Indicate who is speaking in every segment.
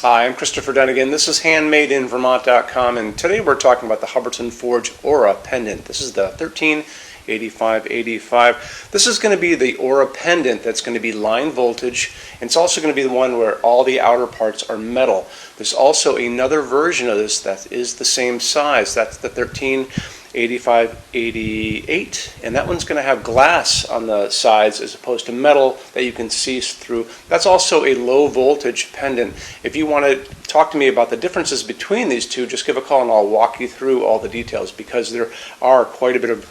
Speaker 1: Hi, I'm Christopher Dunn again. This is HandmadeInVermont.com, and today we're talking about the Hubbardton Forge Aura Pendant. This is the 138585. This is going to be the Aura Pendant that's going to be line voltage, and it's also going to be the one where all the outer parts are metal. There's also another version of this that is the same size. That's the 138588, and that one's going to have glass on the sides as opposed to metal that you can see through. That's also a low voltage pendant. If you want to talk to me about the differences between these two, just give a call and I'll walk you through all the details, because there are quite a bit of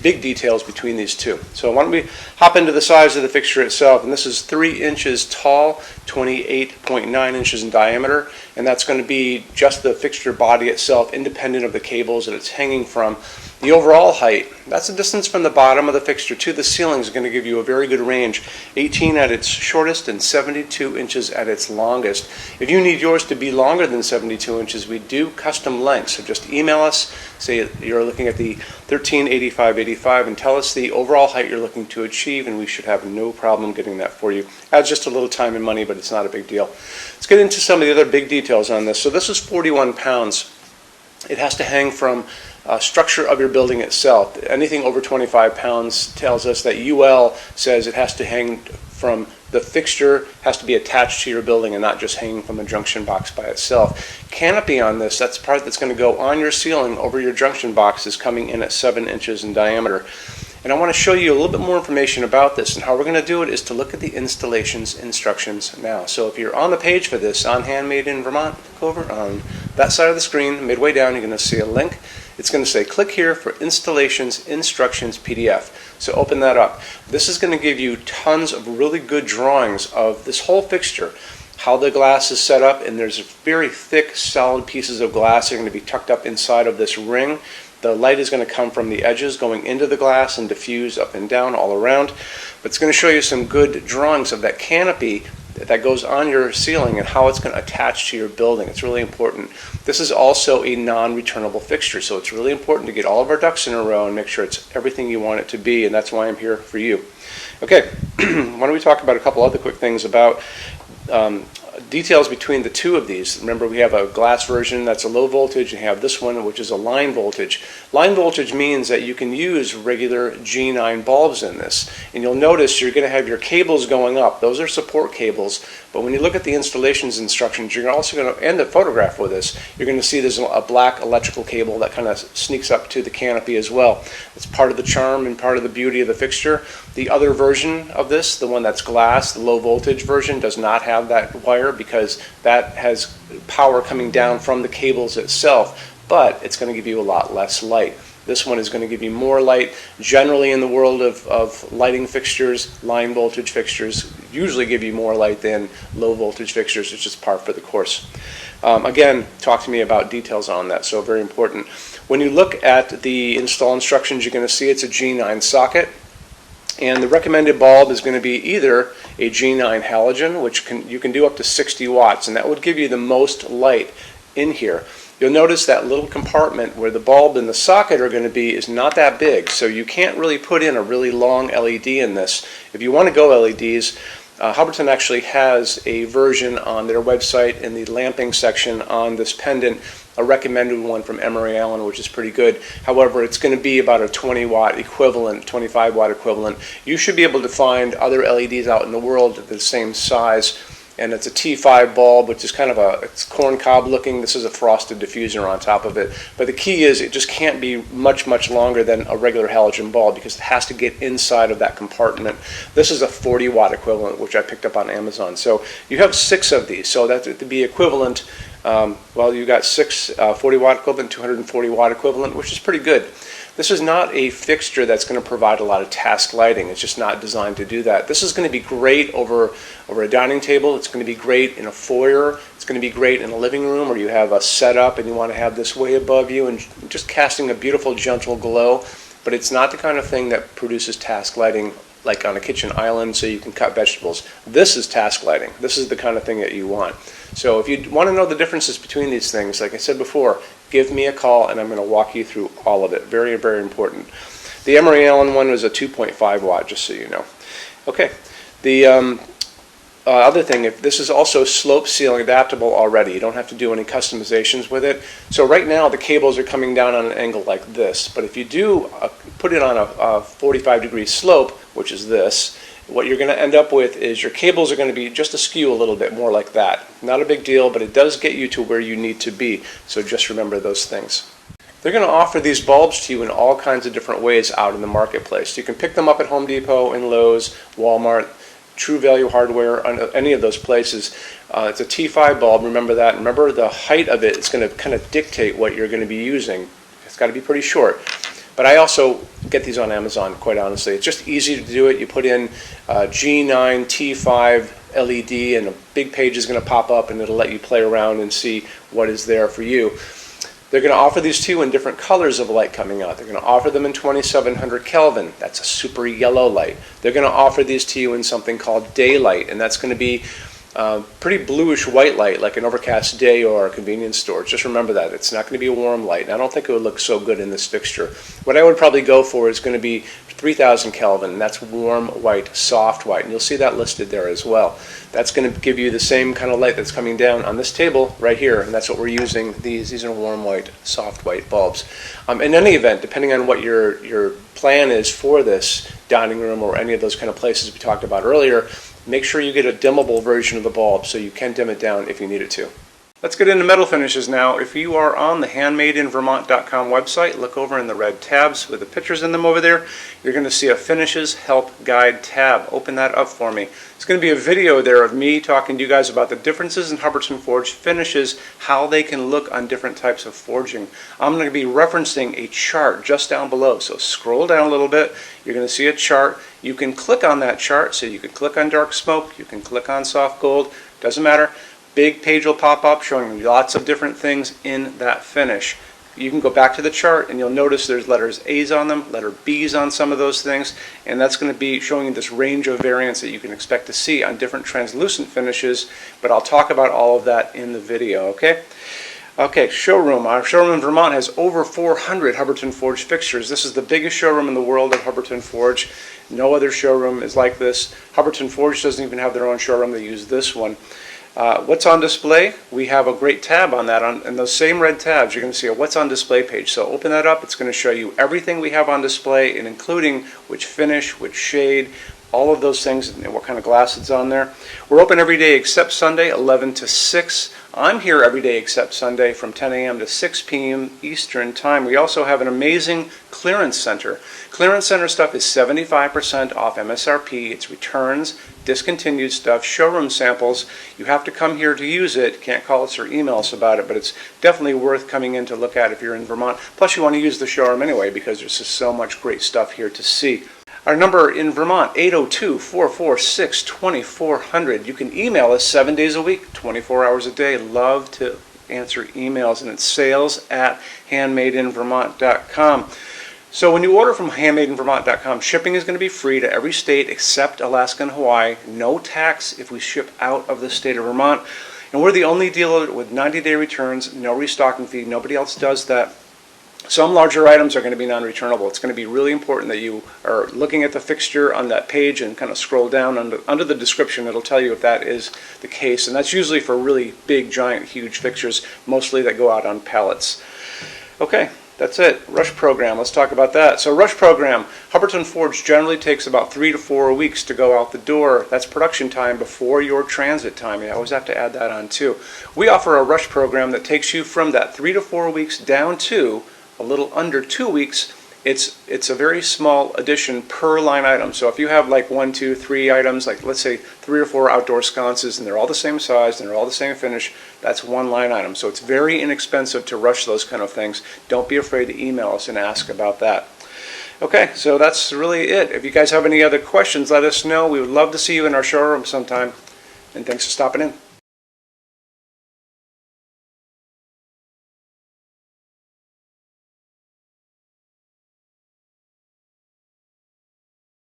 Speaker 1: big details between these two. So why don't we hop into the size of the fixture itself, and this is 3 inches tall, 28.9 inches in diameter, and that's going to be just the fixture body itself, independent of the cables that it's hanging from. The overall height, that's the distance from the bottom of the fixture to the ceiling, is going to give you a very good range, 18 at its shortest and 72 inches at its longest. If you need yours to be longer than 72 inches, we do custom lengths. So just email us, say you're looking at the 138585, and tell us the overall height you're looking to achieve, and we should have no problem getting that for you. Adds just a little time and money, but it's not a big deal. Let's get into some of the other big details on this. So this is 41 pounds. It has to hang from structure of your building itself. Anything over 25 pounds tells us that UL says it has to hang from the fixture, has to be attached to your building and not just hanging from a junction box by itself. Canopy on this, that's the part that's going to go on your ceiling over your junction box, is coming in at 7 inches in diameter. And I want to show you a little bit more information about this, and how we're going to do it is to look at the installations instructions now. So if you're on the page for this on Handmade in Vermont, go over on that side of the screen, midway down, you're going to see a link. It's going to say click here for installations instructions PDF. So open that up. This is going to give you tons of really good drawings of this whole fixture, how the glass is set up, and there's very thick solid pieces of glass that are going to be tucked up inside of this ring. The light is going to come from the edges going into the glass and diffuse up and down all around. But it's going to show you some good drawings of that canopy that goes on your ceiling and how it's going to attach to your building. It's really important. This is also a non-returnable fixture, so it's really important to get all of our ducks in a row and make sure it's everything you want it to be, and that's why I'm here for you. Okay, why don't we talk about a couple other quick things about details between the two of these. Remember, we have a glass version that's a low voltage, and you have this one which is a line voltage. Line voltage means that you can use regular G9 bulbs in this, and you'll notice you're going to have your cables going up. Those are support cables, but when you look at the installations instructions, you're also going to, and the photograph with this, you're going to see there's a black electrical cable that kind of sneaks up to the canopy as well. It's part of the charm and part of the beauty of the fixture. The other version of this, the one that's glass, the low voltage version, does not have that wire, because that has power coming down from the cables itself, but it's going to give you a lot less light. This one is going to give you more light. Generally in the world of lighting fixtures, line voltage fixtures usually give you more light than low voltage fixtures. It's just par for the course. Again, talk to me about details on that, so very important. When you look at the install instructions, you're going to see it's a G9 socket. And the recommended bulb is going to be either a G9 halogen, which you can do up to 60 watts, and that would give you the most light in here. You'll notice that little compartment where the bulb and the socket are going to be is not that big, so you can't really put in a really long LED in this. If you want to go LEDs, Hubbardton actually has a version on their website in the lamping section on this pendant, a recommended one from Emery Allen, which is pretty good. However, it's going to be about a 20 watt equivalent, 25 watt equivalent. You should be able to find other LEDs out in the world the same size, and it's a T5 bulb, which is kind of it's corn cob looking. This is a frosted diffuser on top of it. But the key is it just can't be much longer than a regular halogen bulb, because it has to get inside of that compartment. This is a 40 watt equivalent, which I picked up on Amazon. So you have 6 of these, so that would be equivalent. Well, you got 6 40 watt equivalent, 240 watt equivalent, which is pretty good. This is not a fixture that's going to provide a lot of task lighting. It's just not designed to do that. This is going to be great over a dining table. It's going to be great in a foyer. It's going to be great in a living room where you have a setup and you want to have this way above you and just casting a beautiful, gentle glow. But it's not the kind of thing that produces task lighting like on a kitchen island so you can cut vegetables. This is task lighting. This is the kind of thing that you want. So if you want to know the differences between these things, like I said before, give me a call and I'm going to walk you through all of it. Very, very important. The Emery Allen one was a 2.5 watt, just so you know. Okay. The Other thing, if this is also slope ceiling adaptable already, you don't have to do any customizations with it. So right now the cables are coming down on an angle like this, but if you do put it on a 45-degree slope, which is this, what you're going to end up with is your cables are going to be just askew a little bit more like that. Not a big deal, but it does get you to where you need to be, so just remember those things. They're going to offer these bulbs to you in all kinds of different ways out in the marketplace. You can pick them up at Home Depot, in Lowe's, Walmart, True Value Hardware, any of those places. It's a T5 bulb, remember that. Remember the height of it is going to kind of dictate what you're going to be using. It's got to be pretty short. But I also get these on Amazon, quite honestly. It's just easy to do it. You put in G9 T5 LED and a big page is going to pop up and it'll let you play around and see what is there for you. They're going to offer these to you in different colors of light coming out. They're going to offer them in 2700 Kelvin. That's a super yellow light. They're going to offer these to you in something called daylight, and that's going to be pretty bluish white light, like an overcast day or a convenience store. Just remember that. It's not going to be a warm light, and I don't think it would look so good in this fixture. What I would probably go for is going to be 3000 Kelvin, and that's warm white, soft white, and you'll see that listed there as well. That's going to give you the same kind of light that's coming down on this table right here, and that's what we're using. These are warm white, soft white bulbs. In any event, depending on what your plan is for this dining room or any of those kind of places we talked about earlier, make sure you get a dimmable version of the bulb so you can dim it down if you need it to. Let's get into metal finishes now. If you are on the HandmadeInVermont.com website, look over in the red tabs with the pictures in them over there. You're going to see a Finishes Help Guide tab. Open that up for me. It's going to be a video there of me talking to you guys about the differences in Hubbardton Forge finishes, how they can look on different types of forging. I'm going to be referencing a chart just down below. So scroll down a little bit. You're going to see a chart. You can click on that chart. So you can click on dark smoke. You can click on soft gold. Doesn't matter. Big page will pop up showing you lots of different things in that finish. You can go back to the chart and you'll notice there's letters A's on them, letter B's on some of those things, and that's going to be showing you this range of variants that you can expect to see on different translucent finishes, but I'll talk about all of that in the video, okay? Okay, showroom. Our showroom in Vermont has over 400 Hubbardton Forge fixtures. This is the biggest showroom in the world of Hubbardton Forge. No other showroom is like this. Hubbardton Forge doesn't even have their own showroom. They use this one. What's on display? We have a great tab on that. In those same red tabs, you're going to see a What's on Display page. So open that up. It's going to show you everything we have on display, and including which finish, which shade, all of those things, and what kind of glass it's on there. We're open every day except Sunday, 11 to 6. I'm here every day except Sunday from 10 a.m. to 6 p.m. Eastern Time. We also have an amazing clearance center. Clearance center stuff is 75% off MSRP. It's returns, discontinued stuff, showroom samples. You have to come here to use it. Can't call us or email us about it, but it's definitely worth coming in to look at if you're in Vermont. Plus you want to use the showroom anyway because there's just so much great stuff here to see. Our number in Vermont, 802-446-2400. You can email us 7 days a week, 24 hours a day. Love to answer emails, and it's sales@HandmadeInVermont.com. So when you order from HandmadeInVermont.com, shipping is going to be free to every state except Alaska and Hawaii. No tax if we ship out of the state of Vermont. And we're the only dealer with 90-day returns, no restocking fee. Nobody else does that. Some larger items are going to be non-returnable. It's going to be really important that you are looking at the fixture on that page and kind of scroll down under the description. It'll tell you if that is the case. And that's usually for really big, giant, huge fixtures, mostly that go out on pallets. Okay, that's it. Rush program. Let's talk about that. So rush program, Hubbardton Forge generally takes about 3 to 4 weeks to go out the door. That's production time before your transit time. You always have to add that on too. We offer a rush program that takes you from that 3 to 4 weeks down to a little under 2 weeks. It's a very small addition per line item. So if you have like 1, 2, 3 items, like let's say 3 or 4 outdoor sconces, and they're all the same size and they're all the same finish, that's one line item. So it's very inexpensive to rush those kind of things. Don't be afraid to email us and ask about that. Okay, so that's really it. If you guys have any other questions, let us know. We would love to see you in our showroom sometime. And thanks for stopping in.